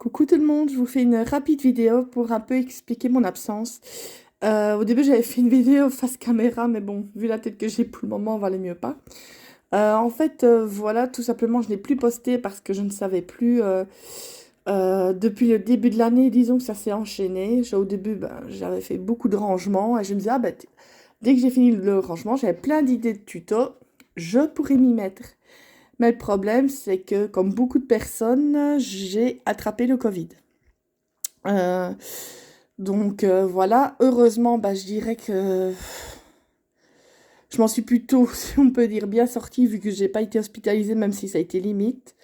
Coucou tout le monde, je vous fais une rapide vidéo pour un peu expliquer mon absence. Au début j'avais fait une vidéo face caméra, mais bon, vu la tête que j'ai pour le moment, valait mieux pas. Voilà, tout simplement je n'ai plus posté parce que je ne savais plus. Depuis le début de l'année, disons que ça s'est enchaîné. Au début, j'avais fait beaucoup de rangements et je me disais, dès que j'ai fini le rangement, j'avais plein d'idées de tutos, je pourrais m'y mettre. Mais le problème, c'est que, comme beaucoup de personnes, j'ai attrapé le Covid. Euh, voilà, heureusement, je dirais que je m'en suis plutôt, si on peut dire, bien sortie, vu que j'ai pas été hospitalisée, même si ça a été limite.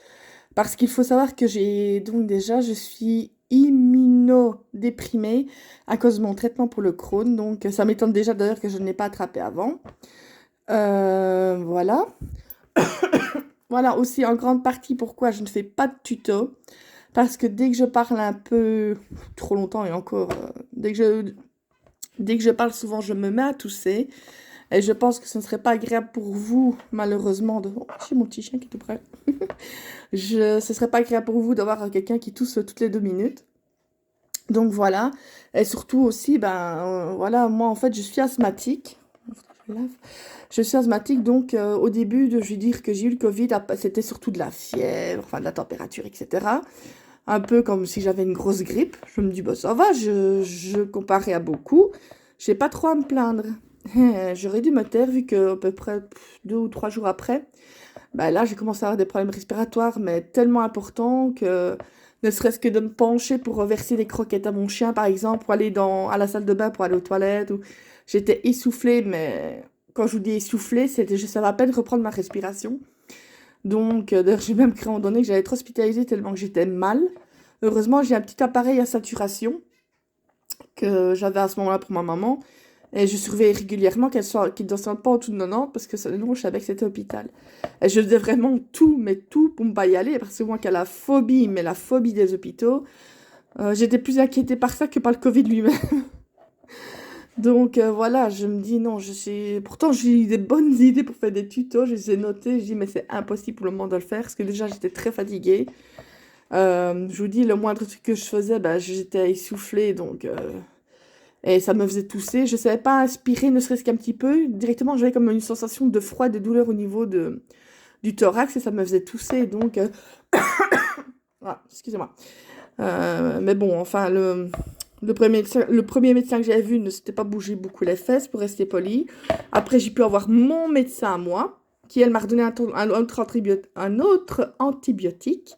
Parce qu'il faut savoir que je suis immunodéprimée à cause de mon traitement pour le Crohn. Donc, ça m'étonne déjà d'ailleurs que je ne l'ai pas attrapé avant. Voilà. Voilà aussi en grande partie pourquoi je ne fais pas de tuto. Parce que dès que je parle un peu trop longtemps et encore, dès que je parle souvent, je me mets à tousser. Et je pense que ce ne serait pas agréable pour vous, malheureusement, de... Oh, j'ai mon petit chien qui est tout près. Ce serait pas agréable pour vous d'avoir quelqu'un qui tousse toutes les 2 minutes. Donc voilà. Et surtout aussi, voilà, moi en fait, je suis asthmatique. Je suis asthmatique, donc au début, je vais dire que j'ai eu le Covid, c'était surtout de la fièvre, enfin de la température, etc. Un peu comme si j'avais une grosse grippe. Je me dis, bah ça va, je comparais à beaucoup. J'ai pas trop à me plaindre. J'aurais dû me taire vu que à peu près 2 ou 3 jours après, là j'ai commencé à avoir des problèmes respiratoires, mais tellement importants que ne serait-ce que de me pencher pour reverser des croquettes à mon chien, par exemple, pour aller à la salle de bain, pour aller aux toilettes, ou j'étais essoufflée, mais quand je vous dis essoufflée, je savais à peine reprendre ma respiration. Donc, d'ailleurs, j'ai même cru à un moment donné que j'allais être hospitalisée tellement que j'étais mal. Heureusement, j'ai un petit appareil à saturation que j'avais à ce moment-là pour ma maman. Et je surveillais régulièrement qu'il ne descende pas en dessous de 90 parce que sinon, je savais que c'était hôpital. Et je faisais vraiment tout, mais tout pour ne pas y aller parce que moi qui ai la phobie, mais la phobie des hôpitaux, j'étais plus inquiétée par ça que par le Covid lui-même. Donc voilà, je me dis non, pourtant j'ai eu des bonnes idées pour faire des tutos, je les ai notés, je dis mais c'est impossible pour le moment de le faire parce que déjà j'étais très fatiguée. Je vous dis, le moindre truc que je faisais, j'étais essoufflée, et ça me faisait tousser. Je savais pas inspirer, ne serait-ce qu'un petit peu. Directement, j'avais comme une sensation de froid, de douleur au niveau du thorax, et ça me faisait tousser, Ah, excusez-moi. Mais bon, enfin, le premier médecin que j'avais vu ne s'était pas bougé beaucoup les fesses, pour rester poli. Après, j'ai pu avoir mon médecin à moi, qui, elle, m'a redonné un autre antibiotique,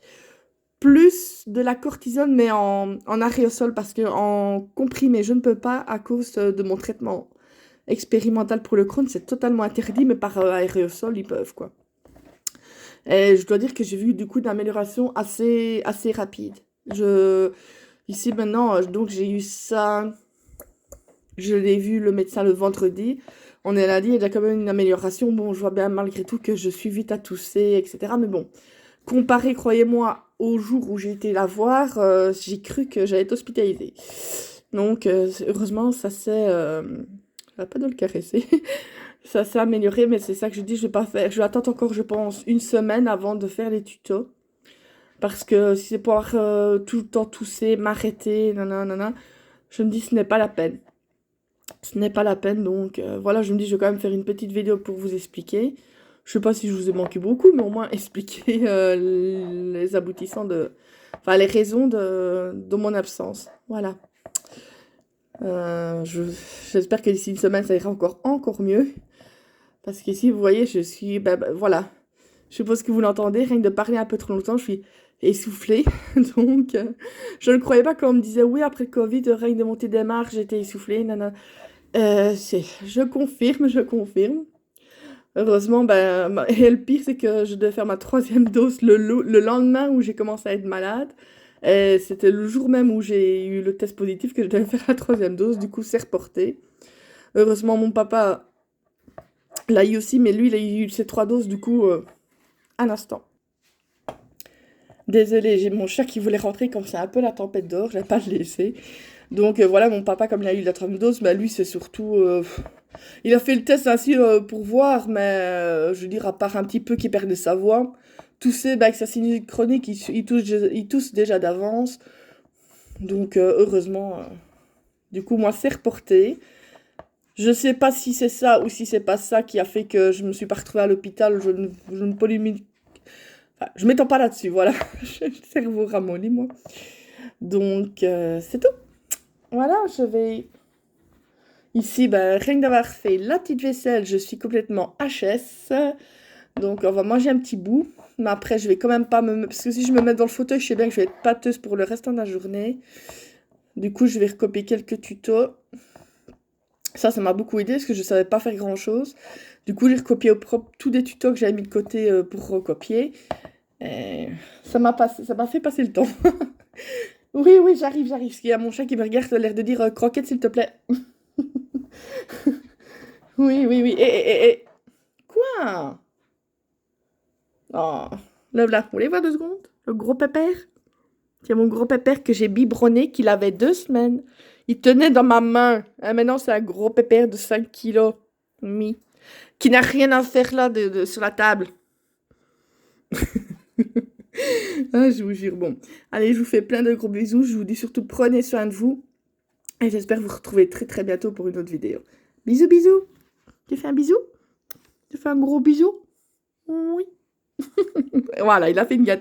plus de la cortisone, mais en aérosol, parce que en comprimé, je ne peux pas à cause de mon traitement expérimental pour le Crohn, c'est totalement interdit, mais par aérosol, ils peuvent, quoi. Et je dois dire que j'ai vu du coup une amélioration assez rapide. Ici maintenant, donc j'ai eu ça, je l'ai vu le médecin le vendredi. On est lundi, il y a déjà quand même une amélioration. Bon, je vois bien malgré tout que je suis vite à tousser, etc. Mais bon, comparé, croyez-moi, au jour où j'ai été la voir, j'ai cru que j'allais être hospitalisée. Donc, heureusement, ça s'est... j'arrête pas de le caresser. Ça s'est amélioré, mais c'est ça que je dis, je vais pas faire. Je vais attendre encore, je pense, une semaine avant de faire les tutos. Parce que si c'est pour avoir tout le temps tousser, m'arrêter, nanana, je me dis ce n'est pas la peine. Ce n'est pas la peine, donc voilà, je me dis je vais quand même faire une petite vidéo pour vous expliquer. Je sais pas si je vous ai manqué beaucoup, mais au moins expliquer les aboutissants Enfin, les raisons de mon absence. Voilà. J'espère que d'ici une semaine, ça ira encore mieux. Parce qu'ici, vous voyez, je suis... voilà. Je suppose que vous l'entendez, rien que de parler un peu trop longtemps, je suis essoufflée. Donc, je ne croyais pas quand on me disait, oui, après le Covid, rien que de monter des marches, j'étais essoufflée. Nanana. Je confirme, je confirme. Heureusement, et le pire, c'est que je devais faire ma troisième dose le lendemain où j'ai commencé à être malade. Et c'était le jour même où j'ai eu le test positif que je devais faire la troisième dose. Du coup, c'est reporté. Heureusement, mon papa l'a eu aussi, mais lui, il a eu ses 3 doses, du coup, un instant. Désolée, j'ai mon chat qui voulait rentrer comme c'est un peu la tempête dehors, je vais pas le laisser. Donc voilà, mon papa, comme il a eu la troisième dose, lui, c'est surtout... il a fait le test ainsi pour voir, mais je veux dire, à part un petit peu qu'il perdait sa voix, tousser, avec sa sinusite chronique, il tousse déjà d'avance. Donc, heureusement, du coup, moi, c'est reporté. Je sais pas si c'est ça ou si c'est pas ça qui a fait que je me suis pas retrouvée à l'hôpital. Je ne polémique. Enfin, je m'étends pas là-dessus, voilà. J'ai le cerveau ramolli, moi. Donc, c'est tout. Voilà, je vais... Ici, rien que d'avoir fait la petite vaisselle, je suis complètement HS. Donc, on va manger un petit bout. Mais après, je vais quand même pas me... Parce que si je me mets dans le fauteuil, je sais bien que je vais être pâteuse pour le restant de la journée. Du coup, je vais recopier quelques tutos. Ça m'a beaucoup aidé parce que je savais pas faire grand-chose. Du coup, j'ai recopié au propre tous des tutos que j'avais mis de côté pour recopier. Et ça m'a fait passer le temps. Oui, oui, j'arrive. Parce qu'il y a mon chat qui me regarde, a l'air de dire croquette, s'il te plaît. Oui, oui, oui. Quoi? Oh, là, vous voulez voir 2 secondes? Le gros pépère? C'est mon gros pépère que j'ai biberonné, qu'il avait 2 semaines. Il tenait dans ma main. Ah, maintenant, c'est un gros pépère de 5 kilos. Oui. Qui n'a rien à faire là sur la table. Ah, je vous jure. Bon, allez, je vous fais plein de gros bisous. Je vous dis surtout prenez soin de vous. Et j'espère vous retrouver très très bientôt pour une autre vidéo. Bisous, bisous. Tu fais un bisou? Tu fais un gros bisou? Oui. Voilà, il a fait une gâterie.